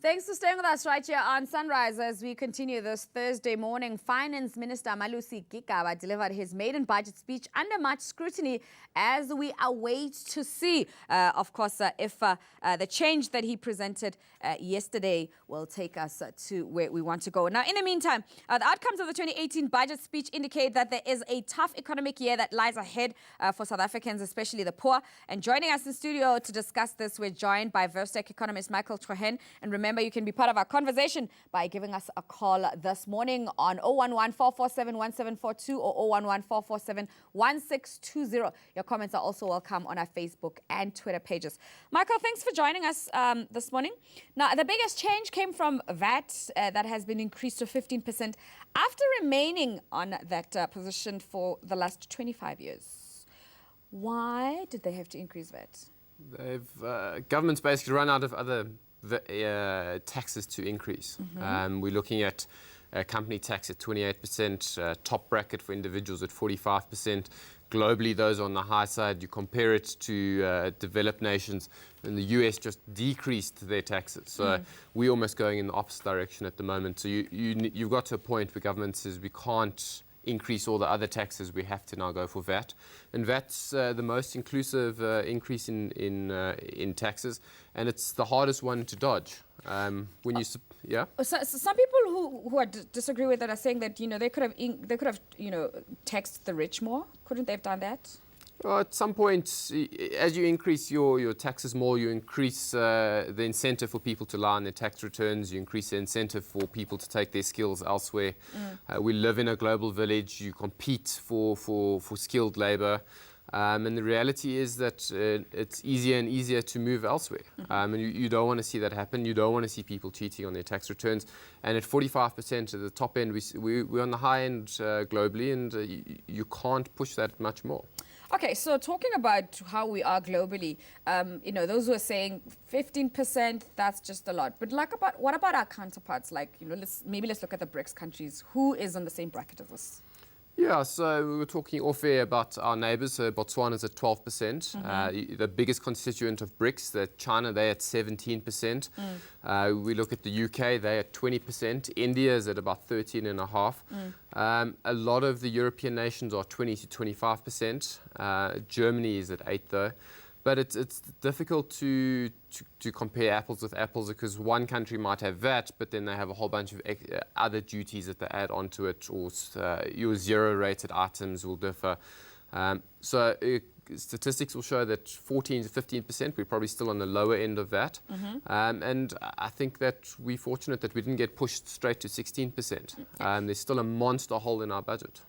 Thanks for staying with us right here on Sunrise as we continue this Thursday morning. Finance Minister Malusi Gigaba delivered his maiden budget speech under much scrutiny as we await to see, if the change that he presented yesterday will take us to where we want to go. Now, in the meantime, the outcomes of the 2018 budget speech indicate that there is a tough economic year that lies ahead for South Africans, especially the poor. And joining us in studio to discuss this, we're joined by Vestact economist Treherne. And remember, you can be part of our conversation by giving us a call this morning on 011-447-1742 or 011-447-1620. Your comments are also welcome on our Facebook and Twitter pages. Michael, thanks for joining us this morning. Now, the biggest change came from VAT that has been increased to 15% after remaining on that position for the last 25 years. Why did they have to increase VAT? Government's basically run out of other taxes to increase. We're looking at company tax at 28%, top bracket for individuals at 45%. Globally, those are on the high side. You compare it to developed nations, and the US just decreased their taxes. So we're almost going in the opposite direction at the moment. So you've got to a point where government says we can't increase all the other taxes, we have to now go for VAT. And VAT's the most inclusive increase in taxes, and it's the hardest one to dodge. So some people who disagree with that are saying that they could have taxed the rich more. Couldn't they have done that? Well, at some point, as you increase your taxes more, you increase the incentive for people to lie on their tax returns. You increase the incentive for people to take their skills elsewhere. We live in a global village. You compete for skilled labor. And the reality is that it's easier and easier to move elsewhere. And you don't want to see that happen. You don't want to see people cheating on their tax returns. And at 45% at the top end, we're on the high end globally, and you can't push that much more. Okay, so talking about how we are globally, those who are saying 15%, that's just a lot. But what about our counterparts? Let's look at the BRICS countries. Who is on the same bracket as us? Yeah, so we were talking off air about our neighbours. So Botswana's at 12%. The biggest constituent of BRICS, China, they're at 17%. We look at the UK, they're at 20%. India is at about 13.5%. A lot of the European nations are 20 to 25%. Germany is at 8%, though. But it's difficult to compare apples with apples because one country might have VAT, but then they have a whole bunch of other duties that they add onto it, or your zero-rated items will differ. Statistics will show that 14 to 15%, we're probably still on the lower end of that. And I think that we're fortunate that we didn't get pushed straight to 16%. There's still a monster hole in our budget.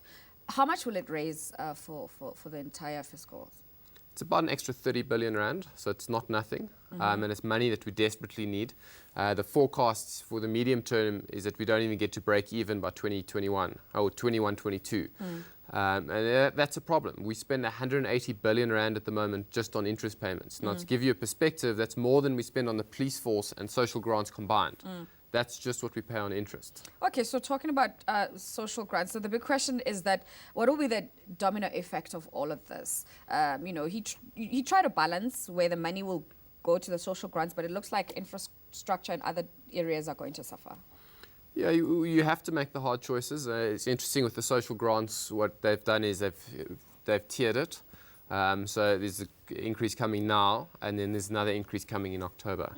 How much will it raise for the entire fiscal? It's about an extra 30 billion rand, so it's not nothing, and it's money that we desperately need. The forecasts for the medium term is that we don't even get to break even by 2021 or 21-22. And that's a problem. We spend 180 billion rand at the moment just on interest payments. Now, to give you a perspective, that's more than we spend on the police force and social grants combined. That's just what we pay on interest. Okay, so talking about social grants, so the big question is that what will be the domino effect of all of this? He tried to balance where the money will go to the social grants, but it looks like infrastructure and other areas are going to suffer. Yeah, you have to make the hard choices. It's interesting with the social grants, what they've done is they've tiered it. So there's an increase coming now, and then there's another increase coming in October.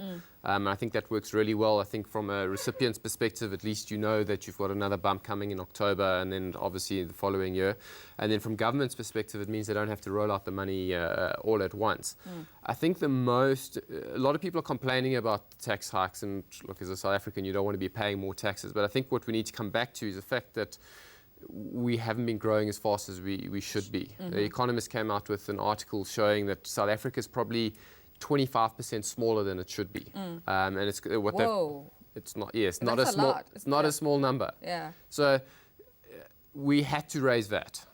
And I think that works really well. I think from a recipient's perspective, at least you know that you've got another bump coming in October, and then obviously the following year. And then from government's perspective, it means they don't have to roll out the money all at once. I think a lot of people are complaining about tax hikes, and look, as a South African, you don't want to be paying more taxes. But I think what we need to come back to is the fact that we haven't been growing as fast as we should be. The Economist came out with an article showing that South Africa is probably 25% smaller than it should be. And it's it's not. Yes, not a small. It's not a small number. Yeah. So we had to raise VAT.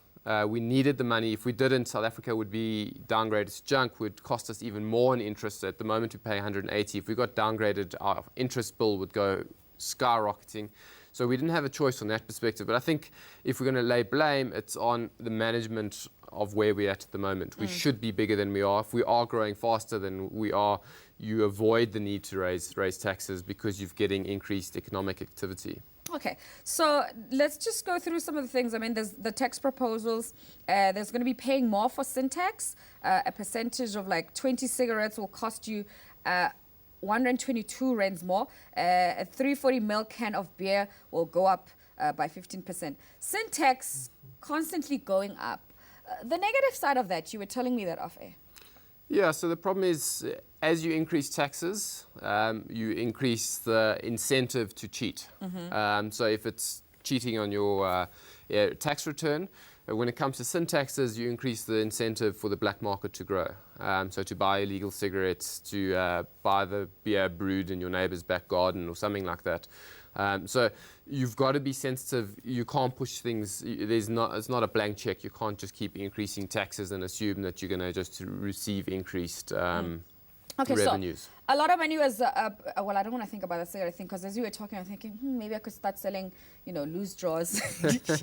We needed the money. If we didn't, South Africa would be downgraded to junk, would cost us even more in interest. At the moment, we pay 180. If we got downgraded, our interest bill would go skyrocketing. So we didn't have a choice from that perspective. But I think if we're going to lay blame, it's on the management of where we're at the moment. We should be bigger than we are. If we are growing faster than we are, you avoid the need to raise taxes because you're getting increased economic activity. Okay, so let's just go through some of the things. I mean, there's the tax proposals. There's going to be paying more for syntax. A percentage of like 20 cigarettes will cost you 122 rands more. A 340 ml can of beer will go up by 15%. Syntax constantly going up. The negative side of that, you were telling me that off air. Yeah, so the problem is, as you increase taxes, you increase the incentive to cheat. So if it's cheating on your tax return, when it comes to sin taxes, you increase the incentive for the black market to grow. So to buy illegal cigarettes, to buy the beer brewed in your neighbor's back garden or something like that. So you've got to be sensitive. You can't push things. It's not a blank check. You can't just keep increasing taxes and assume that you're going to just receive increased revenues. So a lot of money was, well, I don't want to think about the cigarette thing because as you were talking, I'm thinking, maybe I could start selling, loose draws.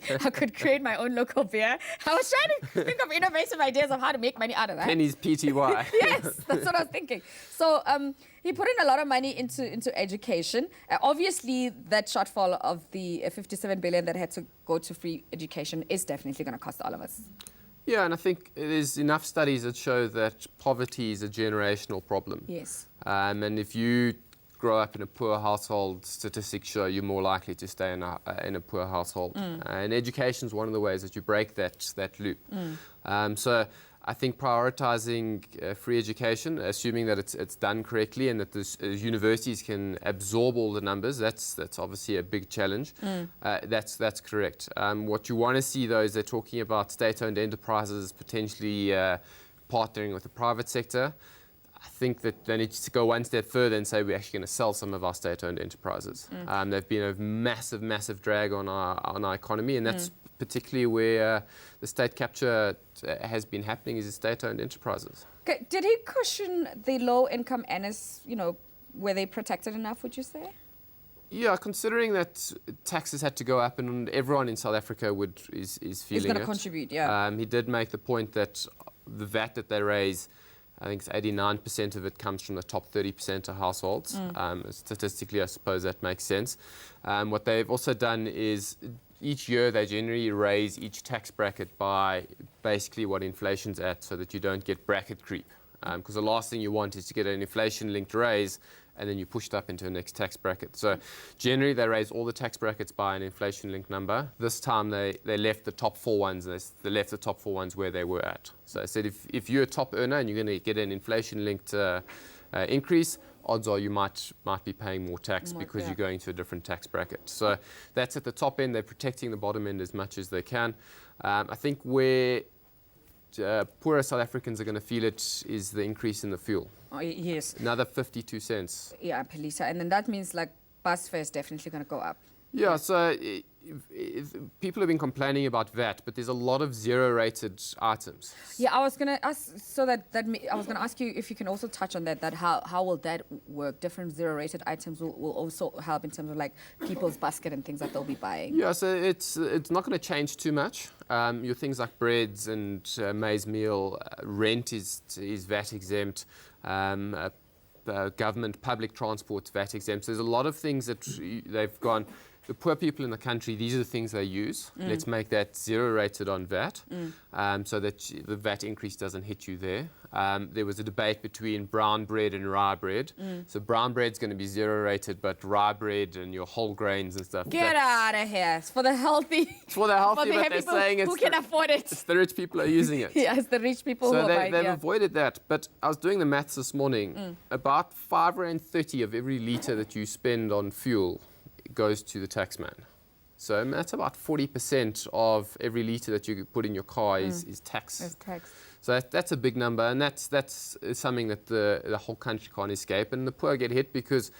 I could create my own local beer. I was trying to think of innovative ideas of how to make money out of that. Penny's PTY. Yes, that's what I was thinking. So he put in a lot of money into education. Obviously, that shortfall of the 57 billion that had to go to free education is definitely going to cost all of us. Yeah, and I think there's enough studies that show that poverty is a generational problem. Yes. And if you grow up in a poor household, statistics show you're more likely to stay in a poor household. And education is one of the ways that you break that loop. So I think prioritizing free education, assuming that it's done correctly and that the universities can absorb all the numbers, that's obviously a big challenge. That's correct. What you want to see, though, is they're talking about state-owned enterprises potentially partnering with the private sector. I think that they need to go one step further and say we're actually going to sell some of our state-owned enterprises. They've been a massive drag on our economy, and that's particularly where the state capture has been happening, is the state-owned enterprises. Okay. Did he cushion the low-income earners, were they protected enough, would you say? Yeah, considering that taxes had to go up and everyone in South Africa is feeling it. He's going to contribute, yeah. He did make the point that the VAT that they raise, I think it's 89% of it comes from the top 30% of households. Statistically, I suppose that makes sense. What they've also done is each year they generally raise each tax bracket by basically what inflation's at, so that you don't get bracket creep. Because the last thing you want is to get an inflation-linked raise and then you pushed up into the next tax bracket. So generally they raise all the tax brackets by an inflation-linked number. This time they left the top four ones. They left the top four ones where they were at. So I said if you're a top earner and you're going to get an inflation-linked increase, odds are you might be paying more tax because you're going to a different tax bracket. So that's at the top end. They're protecting the bottom end as much as they can. I think where poorer South Africans are going to feel it is the increase in the fuel. Oh, yes. Another 52 cents. Yeah, Pelisa. And then that means like bus fare is definitely going to go up. Yeah, so people have been complaining about VAT, but there's a lot of zero-rated items. Yeah, I was going to ask, I was going to ask you if you can also touch on that how will that work? Different zero-rated items will also help in terms of like people's basket and things that they'll be buying. Yeah, so it's not going to change too much. Your things like breads and maize meal, rent is VAT exempt. Government public transport VAT exempt. So there's a lot of things that they've gone. The poor people in the country, these are the things they use. Let's make that zero rated on VAT, so that the VAT increase doesn't hit you there. There was a debate between brown bread and rye bread. So brown bread's going to be zero rated, but rye bread and your whole grains and stuff. Get out of here! It's for the healthy. It's for the healthy, but they're saying who can afford it. It's the rich people are using it. Yeah, it's the rich people so who are buying it. They've avoided that. But I was doing the maths this morning. About 5.30 rand of every litre that you spend on fuel goes to the taxman. So that's about 40% of every litre that you put in your car is tax. It's tax. So that's a big number, and that's something that the whole country can't escape. And the poor get hit because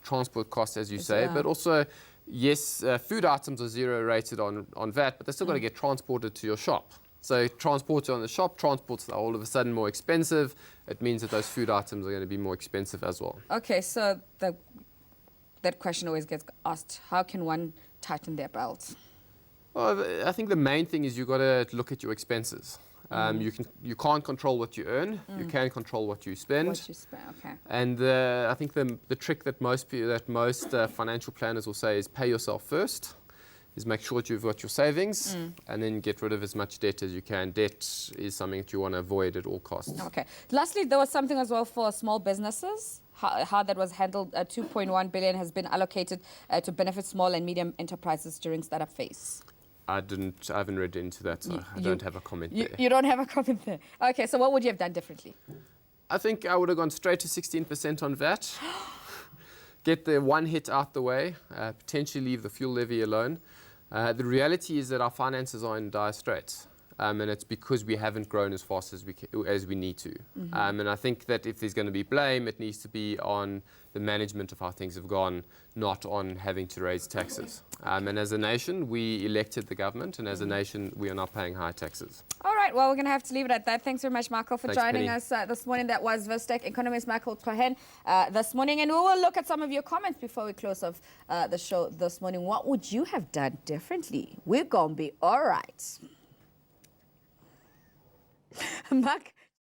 transport costs, as you say, but also, yes, food items are zero rated on VAT, but they're still got to get transported to your shop. So transported on the shop, transports are all of a sudden more expensive. It means that those food items are going to be more expensive as well. Okay, so that question always gets asked, how can one tighten their belts? Well, I think the main thing is you've got to look at your expenses. You can't control what you earn. You can control what you spend. What you spend, okay. And I think the trick that most financial planners will say is pay yourself first. Is make sure that you've got your savings and then get rid of as much debt as you can. Debt is something that you want to avoid at all costs. Okay. Lastly, there was something as well for small businesses. How that was handled. 2.1 billion has been allocated to benefit small and medium enterprises during startup phase. I haven't read into that, so I don't have a comment there. You don't have a comment there. Okay, so what would you have done differently? I think I would have gone straight to 16% on VAT. Get the one hit out the way, potentially leave the fuel levy alone. The reality is that our finances are in dire straits, and it's because we haven't grown as fast as we need to. And I think that if there's going to be blame, it needs to be on the management of how things have gone, not on having to raise taxes. And as a nation, we elected the government, and as a nation, we are now paying high taxes. All right, well, we're going to have to leave it at that. Thanks very much, Michael, for joining Penny. us this morning. That was Vestact economist Michael Treherne this morning. And we will look at some of your comments before we close off the show this morning. What would you have done differently? We're going to be all right. Mark.